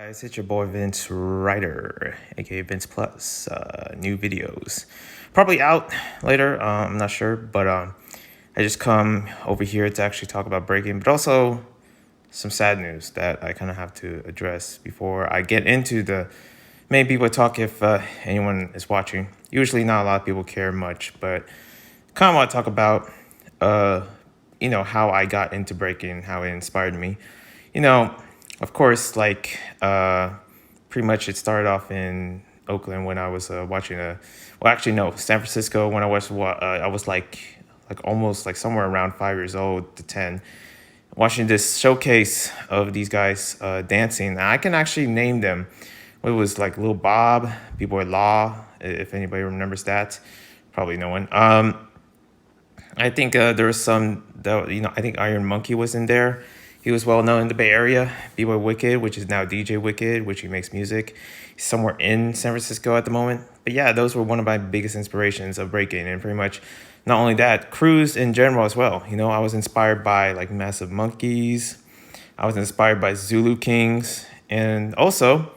Guys, it's your boy Vince Ryder, aka Vince Plus. New videos probably out later. I'm not sure, but I just come over here to actually talk about breaking, but also some sad news that I kind of have to address before I get into the main people talk. If anyone is watching, usually not a lot of people care much, but kind of want to talk about how I got into breaking, how it inspired me. You know, of course, pretty much it started off in Oakland when I was watching San Francisco when I was like almost like somewhere around 5 years old to 10, watching this showcase of these guys dancing. And I can actually name them. It was like Lil Bob, Bboy Law, if anybody remembers that. Probably no one. I think there was some that I think Iron Monkey was in there. He was well known in the Bay Area. Bboy Wicked, which is now DJ Wicked, which he makes music. He's somewhere in San Francisco at the moment. But yeah, those were one of my biggest inspirations of breaking, and pretty much not only that, crews in general as well. I was inspired by like Massive Monkeys. I was inspired by Zulu Kings, and also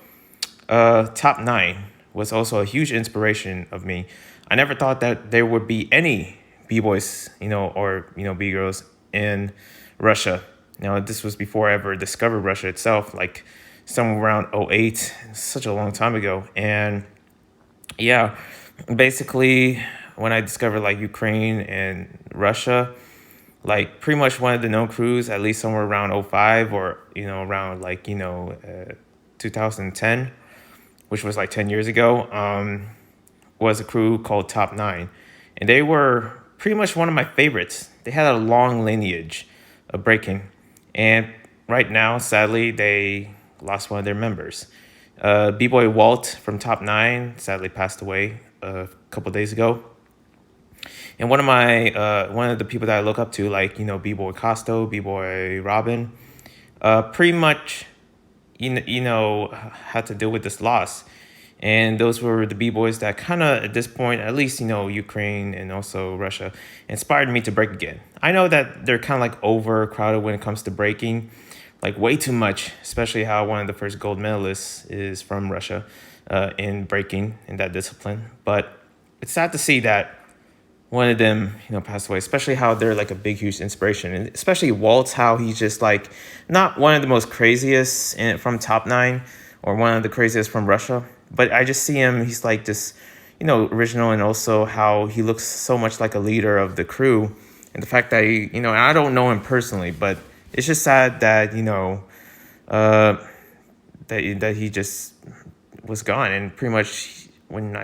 Top 9 was also a huge inspiration of me. I never thought that there would be any B-boys, or B-girls in Russia. This was before I ever discovered Russia itself, like somewhere around '08, such a long time ago. And yeah, basically when I discovered like Ukraine and Russia, like pretty much one of the known crews, at least somewhere around '05 or, around 2010, which was like 10 years ago, was a crew called Top 9. And they were pretty much one of my favorites. They had a long lineage of breaking. And right now, sadly, they lost one of their members. B-Boy Walt from Top 9 sadly passed away a couple days ago. And one of the people that I look up to, like, B-Boy Costo, B-Boy Robin, pretty much, had to deal with this loss. And those were the B-boys that kind of, at this point, at least, Ukraine and also Russia, inspired me to break again. I know that they're kind of like overcrowded when it comes to breaking, like way too much, especially how one of the first gold medalists is from Russia in breaking, in that discipline. But it's sad to see that one of them, passed away, especially how they're like a big, huge inspiration. And especially Waltz, how he's just like not one of the most craziest from Top 9 or one of the craziest from Russia. But I just see him, he's like this, original, and also how he looks so much like a leader of the crew. And the fact that he, and I don't know him personally, but it's just sad that, that he just was gone. And pretty much when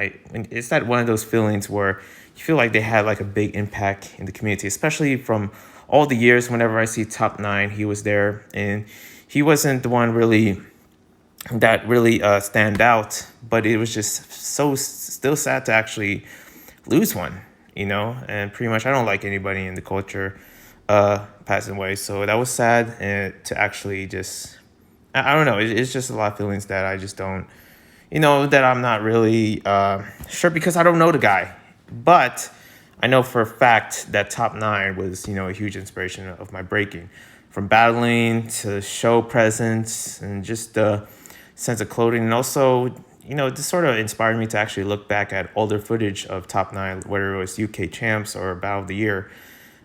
it's that one of those feelings where you feel like they had like a big impact in the community, especially from all the years whenever I see Top 9, he was there. And he wasn't the one really stand out, but it was just still sad to actually lose one, and pretty much I don't like anybody in the culture passing away, so that was sad. And to actually just, I don't know, it's just a lot of feelings that I just don't, that I'm not really sure, because I don't know the guy, but I know for a fact that Top 9 was, a huge inspiration of my breaking, from battling to show presence and just the sense of clothing. And also, this sort of inspired me to actually look back at older footage of Top 9, whether it was UK Champs or Battle of the Year.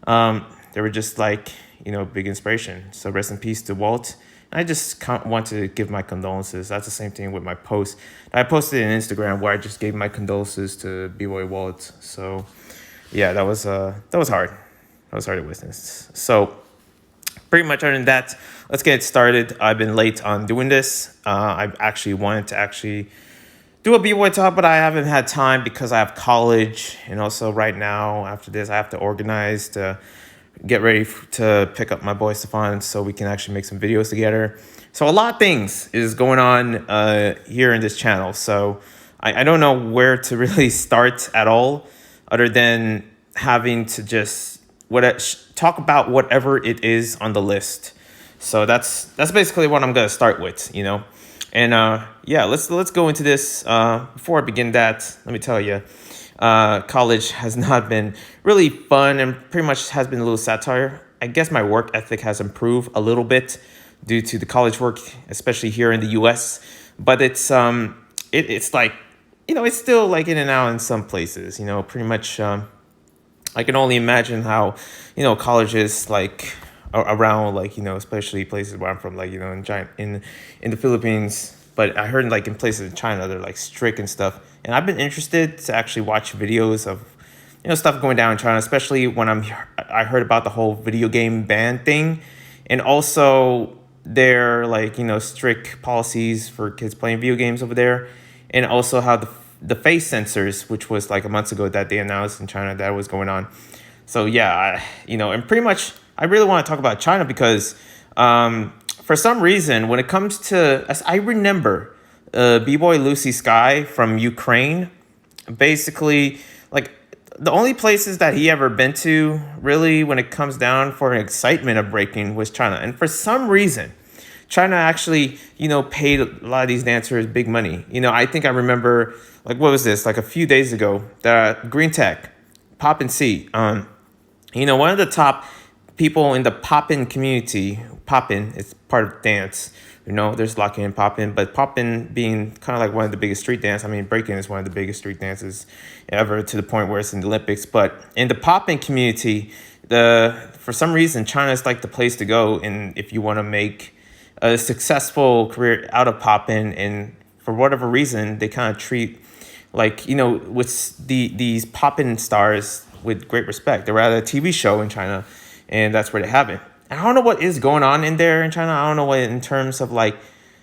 They were just like, big inspiration. So rest in peace to Walt. I just want to give my condolences. That's the same thing with my post. I posted on Instagram where I just gave my condolences to B-Boy Walt. So yeah, that was hard. That was hard to witness. So pretty much other than that, let's get started. I've been late on doing this. I actually wanted to do a B-Boy talk, but I haven't had time because I have college. And also right now, after this, I have to organize to get ready to pick up my boy Stefan so we can actually make some videos together. So a lot of things is going on here in this channel. So I don't know where to really start at all, other than having to just talk about whatever it is on the list. So that's basically what I'm gonna start with, And yeah, let's go into this. Before I begin that, let me tell you, college has not been really fun and pretty much has been a little satire. I guess my work ethic has improved a little bit. due to the college work, especially here in the U.S. But it's like, it's still like in and out in some places. Pretty much. I can only imagine how, colleges like around, like, especially places where I'm from, like, in China, in the Philippines. But I heard like in places in China, they're like strict and stuff. And I've been interested to actually watch videos of, stuff going down in China, especially when I heard about the whole video game ban thing, and also their, like, strict policies for kids playing video games over there, and also how the face sensors, which was like a month ago that they announced in China that was going on. So yeah, and pretty much I really want to talk about China because for some reason when it comes to, as I remember, Bboy Lucy Sky from Ukraine, basically, like, the only places that he ever been to really when it comes down for an excitement of breaking was China. And for some reason, China actually, paid a lot of these dancers big money. I think I remember, like, what was this? Like a few days ago, the Green Tech, Poppin' C. One of the top people in the Poppin' community, Poppin' is part of dance. There's locking and poppin', but poppin' being kind of like one of the biggest street dance. I mean, breaking is one of the biggest street dances ever, to the point where it's in the Olympics. But in the poppin' community, for some reason, China is like the place to go, and if you want to make a successful career out of poppin', and for whatever reason, they kind of treat, like, with these poppin' stars with great respect. They're at a TV show in China, and that's where they have it. I don't know what is going on in there in China. I don't know what in terms of, like,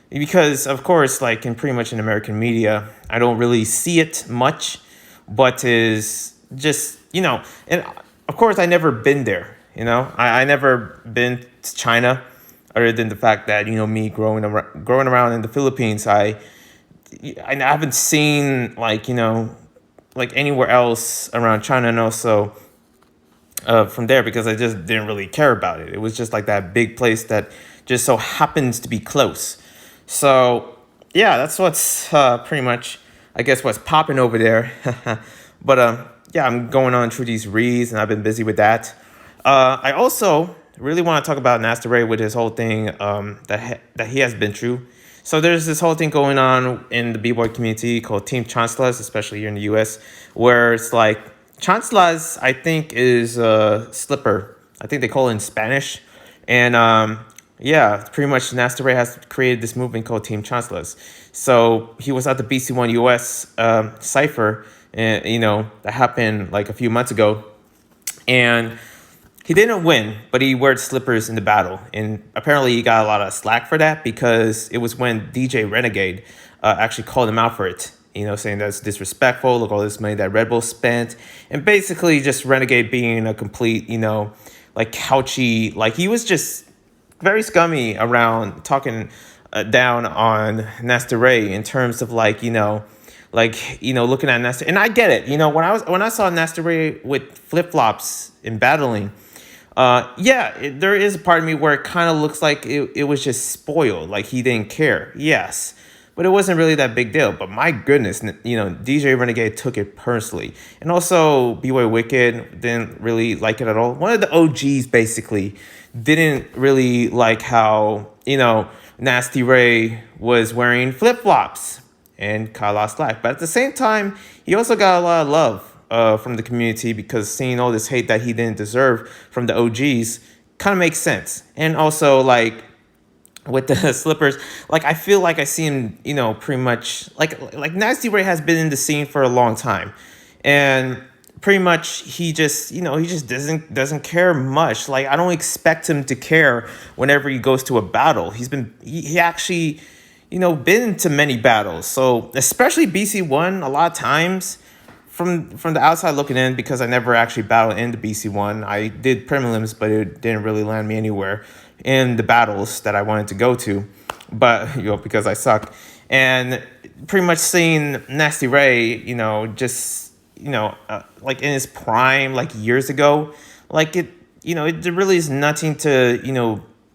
because of course, like in pretty much in American media, I don't really see it much, but is just, and of course I never been there, I never been to China, other than the fact that, me growing around in the Philippines, I haven't seen, like, like anywhere else around China, and also from there, because I just didn't really care about it. It was just like that big place that just so happens to be close. So yeah, that's what's pretty much, I guess, what's popping over there. But yeah, I'm going on through these reads, and I've been busy with that. I also really want to talk about Nasty Ray with his whole thing that he has been through. So there's this whole thing going on in the B-boy community called Team Chanclas, especially here in the U.S., where it's like, Chanclas, I think, is slipper. I think they call it in Spanish. And yeah, pretty much Nasty Ray has created this movement called Team Chanclas. So he was at the BC1 US Cypher, and that happened like a few months ago. And he didn't win, but he wore slippers in the battle. And apparently he got a lot of slack for that, because it was when DJ Renegade actually called him out for it. Saying that's disrespectful. Look, all this money that Red Bull spent. And basically just Renegade being a complete, like, couchy, like, he was just very scummy around talking down on Nasty Ray in terms of, like, looking at Nasty. And I get it. When I saw Nasty Ray with flip-flops in battling, there is a part of me where it kind of looks like it was just spoiled. Like, he didn't care. Yes. But it wasn't really that big deal. But my goodness, DJ Renegade took it personally. And also, B-Boy Wicked didn't really like it at all. One of the OGs, basically, didn't really like how, Nasty Ray was wearing flip-flops and got a lot of slack. But at the same time, he also got a lot of love from the community, because seeing all this hate that he didn't deserve from the OGs kind of makes sense. And also, like, with the slippers, like, I feel like I see him, pretty much like Nasty Ray has been in the scene for a long time, and pretty much he just doesn't care much. Like, I don't expect him to care whenever he goes to a battle. He actually, been to many battles. So especially BC1, a lot of times from the outside looking in, because I never actually battled in the BC1. I did prelims, but it didn't really land me anywhere in the battles that I wanted to go to, but because I suck. And pretty much seeing Nasty Ray, just like in his prime, like years ago, like it really is nothing to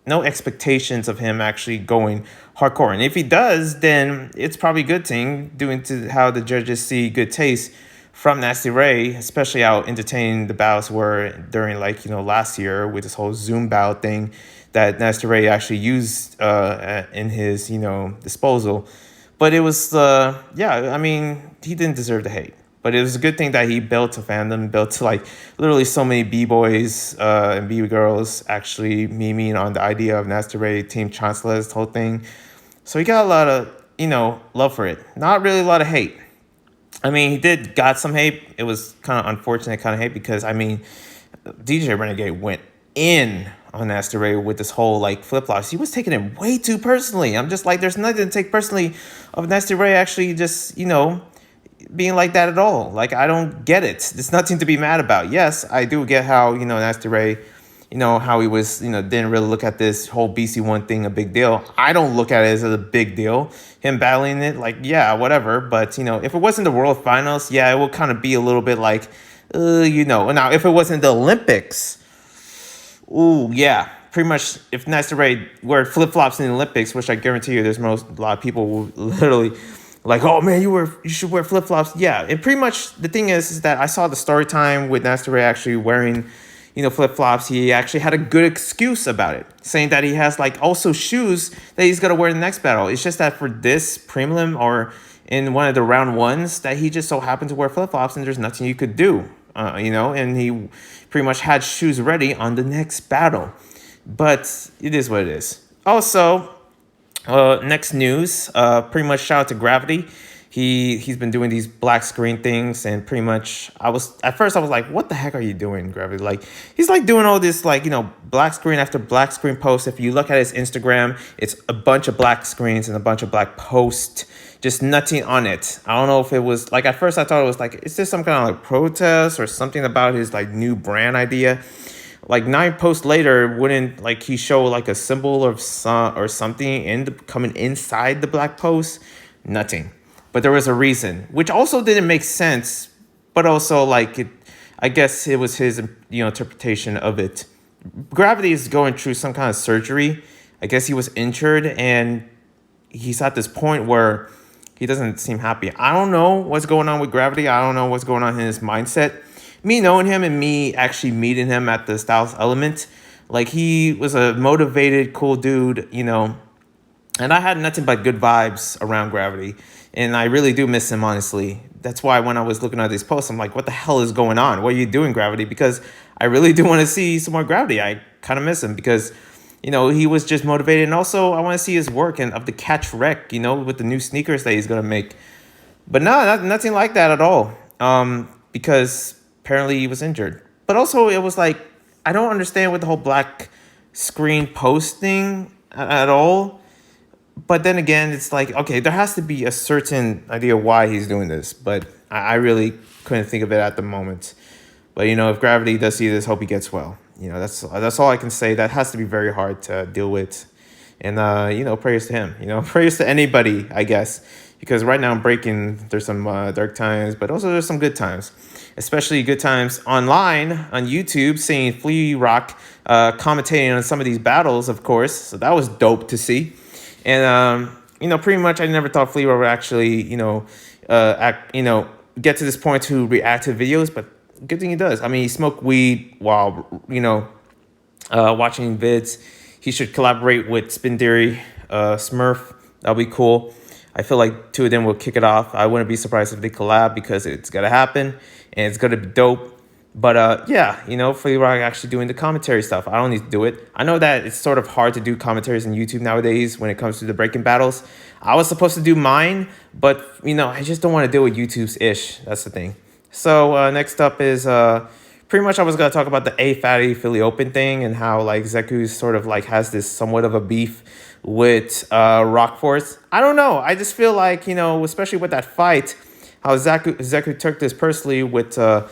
no expectations of him actually going hardcore. And if he does, then it's probably a good thing, due to how the judges see good taste from Nasty Ray, especially how entertaining the battles were during, like, last year with this whole Zoom battle thing that Nasty Ray actually used in his, disposal. But it was, yeah, I mean, he didn't deserve the hate. But it was a good thing that he built a fandom, built like literally so many B-boys and B-girls actually memeing on the idea of Nasty Ray, Team Chanclas, whole thing. So he got a lot of, love for it. Not really a lot of hate. I mean, he did got some hate. It was kind of unfortunate kind of hate because, I mean, DJ Renegade went in on Nasty Ray with this whole like flip flops. He was taking it way too personally. I'm just like, there's nothing to take personally of Nasty Ray actually just, being like that at all. Like, I don't get it. There's nothing to be mad about. Yes, I do get how, Nasty Ray, how he was, didn't really look at this whole BC1 thing a big deal. I don't look at it as a big deal. Him battling it, like, yeah, whatever. But, if it wasn't the World Finals, yeah, it would kind of be a little bit like, Now, if it wasn't the Olympics, ooh, yeah. Pretty much, if Nasty Ray wore flip-flops in the Olympics, which I guarantee you a lot of people will literally like, oh man, you should wear flip-flops. Yeah, and pretty much the thing is that I saw the story time with Nasty Ray actually wearing, flip-flops. He actually had a good excuse about it, saying that he has like also shoes that he's gonna wear in the next battle. It's just that for this prelim or in one of the round ones that he just so happened to wear flip-flops and there's nothing you could do, and he pretty much had shoes ready on the next battle. But it is what it is. Also, next news, pretty much shout out to Gravity. He's been doing these black screen things, and pretty much at first I was like, what the heck are you doing, Gravity? Like, he's like doing all this like, black screen after black screen posts. If you look at his Instagram, it's a bunch of black screens and a bunch of black posts, just nothing on it. I don't know if it was like, at first I thought it was like, is this some kind of like protest or something about his like new brand idea? Like 9 posts later, wouldn't like he show like a symbol or something coming inside the black post? Nothing. But there was a reason, which also didn't make sense. But also like I guess it was his interpretation of it. Gravity is going through some kind of surgery. I guess he was injured and he's at this point where he doesn't seem happy. I don't know what's going on with Gravity. I don't know what's going on in his mindset. Me knowing him and me actually meeting him at the Styles Element, like he was a motivated, cool dude, and I had nothing but good vibes around Gravity, and I really do miss him, honestly. That's why when I was looking at these posts, I'm like, what the hell is going on? What are you doing, Gravity? Because I really do want to see some more Gravity. I kind of miss him because, he was just motivated, and also I want to see his work and of the catch wreck, with the new sneakers that he's going to make. But no, nothing like that at all, because apparently he was injured. But also it was like, I don't understand with the whole black screen posting at all. But then again, it's like, okay, there has to be a certain idea why he's doing this. But I really couldn't think of it at the moment. But, if Gravity does see this, hope he gets well. That's all I can say. That has to be very hard to deal with. And, prayers to him. Prayers to anybody, I guess. Because right now I'm breaking, there's some dark times, but also there's some good times. Especially good times online on YouTube, seeing Flea Rock commentating on some of these battles, of course. So that was dope to see. And, pretty much I never thought Flea Rock would actually, get to this point to react to videos, but good thing he does. I mean, he smoked weed while, watching vids. He should collaborate with Spin Theory, Smurf. That'll be cool. I feel like 2 of them will kick it off. I wouldn't be surprised if they collab because it's going to happen and it's going to be dope. But yeah, Flea Rock actually doing the commentary stuff. I don't need to do it. I know that it's sort of hard to do commentaries on YouTube nowadays when it comes to the breaking battles. I was supposed to do mine, but, I just don't want to deal with YouTube's ish. That's the thing. So next up is pretty much I was going to talk about the A Fatty Philly Open thing and how like Zeku sort of like has this somewhat of a beef with Rock Force. I don't know. I just feel like, especially with that fight, how Zeku took this personally with a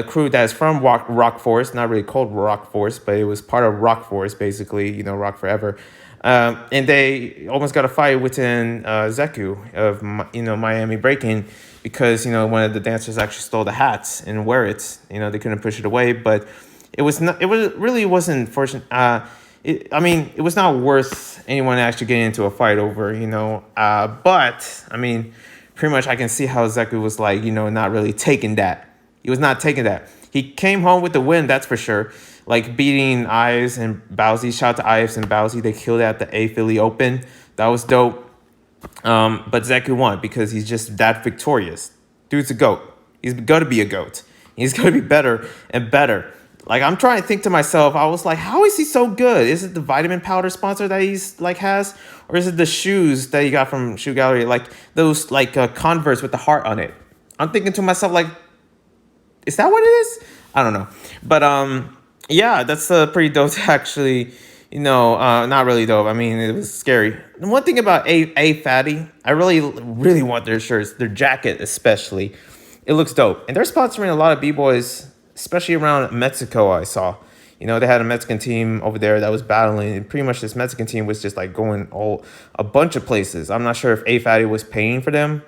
crew that is from Rock Force, not really called Rock Force, but it was part of Rock Force, basically, Rock Forever. And they almost got a fight within Zeku of, Miami Breaking because, one of the dancers actually stole the hats and wear it. They couldn't push it away, but it really wasn't fortunate. It was not worth anyone actually getting into a fight over, but, pretty much I can see how Zeku was like, not really taking that. He was not taking that. He came home with the win, that's for sure. like beating Ives and Bowsy. Shout out to Ives and Bowsy. They killed it at the A Philly Open. That was dope. But Zeku won because he's just that victorious. Dude's a GOAT. He's going to be a GOAT. He's going to be better and better. Like, I'm trying to think to myself, I was like, how is he so good? Is it the vitamin powder sponsor that he's like has? Or is it the shoes that he got from Shoe Gallery? Like those like Converse with the heart on it. I'm thinking to myself, like, is that what it is? I don't know. But yeah, that's pretty dope to actually, not really dope. I mean, it was scary. The one thing about A Fatty, I really, really want their shirts, their jacket especially. It looks dope. And they're sponsoring a lot of B-boys, especially around Mexico, I saw. They had a Mexican team over there that was battling. And pretty much this Mexican team was just like going a bunch of places. I'm not sure if A Fatty was paying for them.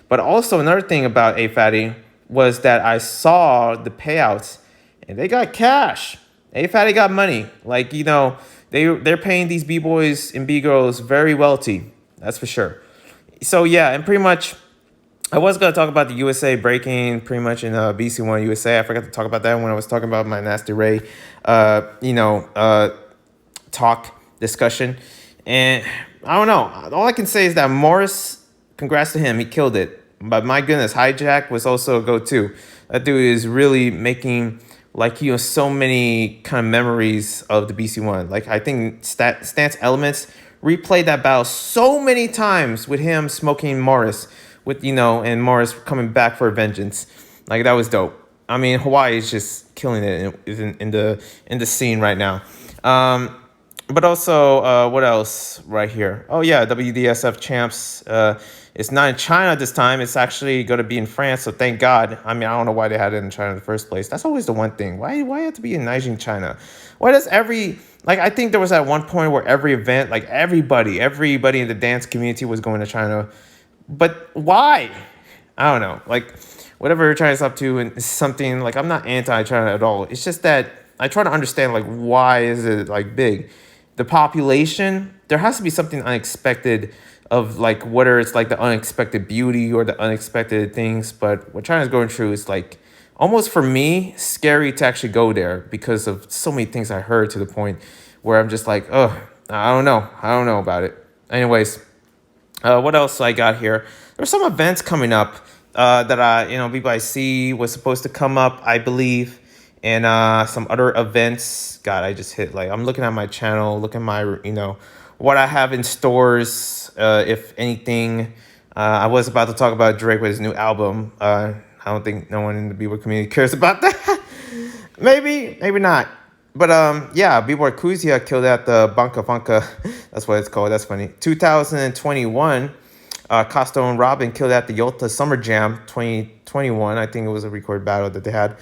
But also another thing about A Fatty was that I saw the payouts and they got cash. A Fatty got money. Like, they're paying these B-boys and B-girls very wealthy. That's for sure. So yeah, and pretty much I was going to talk about the USA breaking pretty much in BC1 USA. I forgot to talk about that when I was talking about my Nasty Ray, talk discussion. And I don't know. All I can say is that Morris, congrats to him. He killed it. But my goodness, Hijack was also a go too. That dude is really making so many kind of memories of the BC1. Like I think Stance Elements replayed that battle so many times with him smoking Morris. And Morris coming back for vengeance. Like, that was dope. I mean, Hawaii is just killing it in the scene right now. But also, what else right here? Oh, yeah, WDSF champs. It's not in China this time. It's actually going to be in France, so thank God. I mean, I don't know why they had it in China in the first place. That's always the one thing. Why have to be in Nanjing, China? Why does I think there was at one point where every event, like everybody in the dance community was going to China. But why? I don't know. Like, whatever China's up to and something, like, I'm not anti-China at all. It's just that I try to understand, like, why is it, like, big? The population, there has to be something unexpected of, like, whether it's, like, the unexpected beauty or the unexpected things. But what China's going through is, like, almost for me, scary to actually go there because of so many things I heard to the point where I'm just like, oh, I don't know. I don't know about it. Anyways. What else I got here? There's some events coming up that BBIC was supposed to come up, I believe, and some other events. God, I just hit I'm looking at my channel, look at my what I have in stores. If anything, I was about to talk about Drake with his new album. I don't think no one in the B-boy community cares about that. maybe not. But yeah, B-boy Kuzia killed at the Banca Funka. That's what it's called. That's funny. 2021, Costo and Robin killed at the Yolta Summer Jam 2021. I think it was a recorded battle that they had.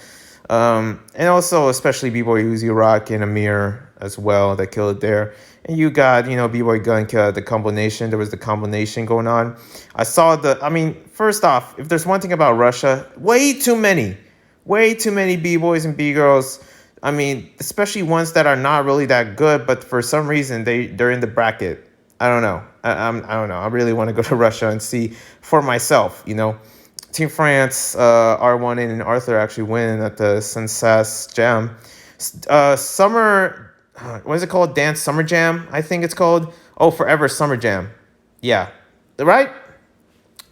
And also especially B-boy Uzi Rock and Amir as well that killed it there. And you got, B-boy Gun killed at the Combo Nation. There was the Combo Nation going on. I saw first off, if there's one thing about Russia, way too many B-boys and B-girls. I mean, especially ones that are not really that good, but for some reason they're in the bracket. I don't know. I don't know. I really want to go to Russia and see for myself. Team France, R1 and Arthur actually win at the Sunsas Jam. Summer, what is it called? Dance Summer Jam, I think it's called. Oh, Forever Summer Jam. Yeah, right.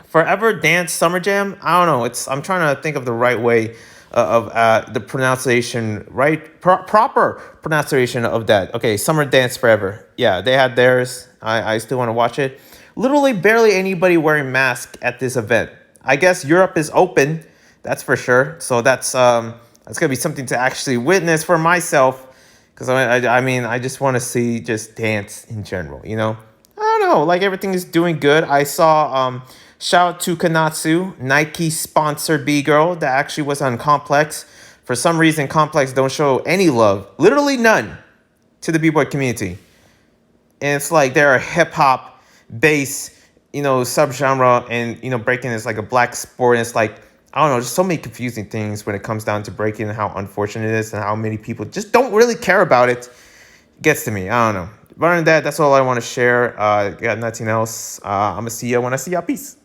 Forever Dance Summer Jam. I don't know. I'm trying to think of the right way. Of the pronunciation, right? Proper pronunciation of that. Okay, Summer Dance Forever. Yeah, they had theirs. I still want to watch it. Literally barely anybody wearing masks at this event. I guess Europe is open, that's for sure. So that's gonna be something to actually witness for myself. Because I just want to see just dance in general, I don't know, like everything is doing good. I saw shout out to Kanatsu, Nike sponsored B-girl that actually was on Complex. For some reason, Complex don't show any love, literally none, to the B-boy community. And it's like they're a hip-hop bass, subgenre, and, breaking is like a black sport. And it's like, I don't know, just so many confusing things when it comes down to breaking and how unfortunate it is and how many people just don't really care about it. Gets to me. I don't know. But other than that, that's all I want to share. Got nothing else. I'm going to see you when I see y'all. Peace.